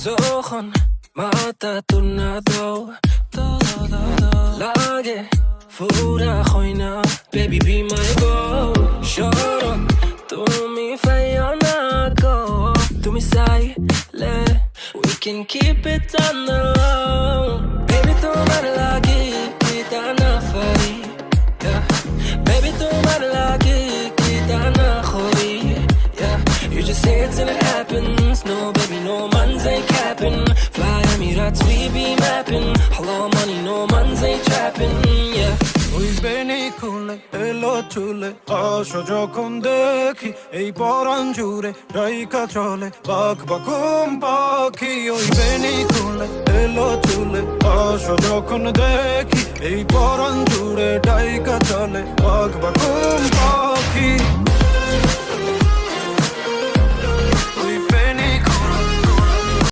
যখন মাথা তুলনা দাও লাগে ফুরা হয় না baby be my girl শরণ তুমি ফাইও না গো তুমি চাইলে we can keep it on the low baby তোমার লাগে কিতা না ফারি baby তোমার লাগে কিতা না খরি you just say it till it happens no baby no man's ain't capping fly Emirates we be mapping hello money no man's ain't trapping yeah ওই বেনি খুলে এলো চুলে আসো যখন দেখি এই পরাণ জুড়ে ডাইকা চলে বাঘ বাকুম পাখি ওই বেনি খুলে এলো চুলে আসো যখন দেখি এই পরাণ জুড়ে ডাইকা চলে বাঘ বাকুম পাখি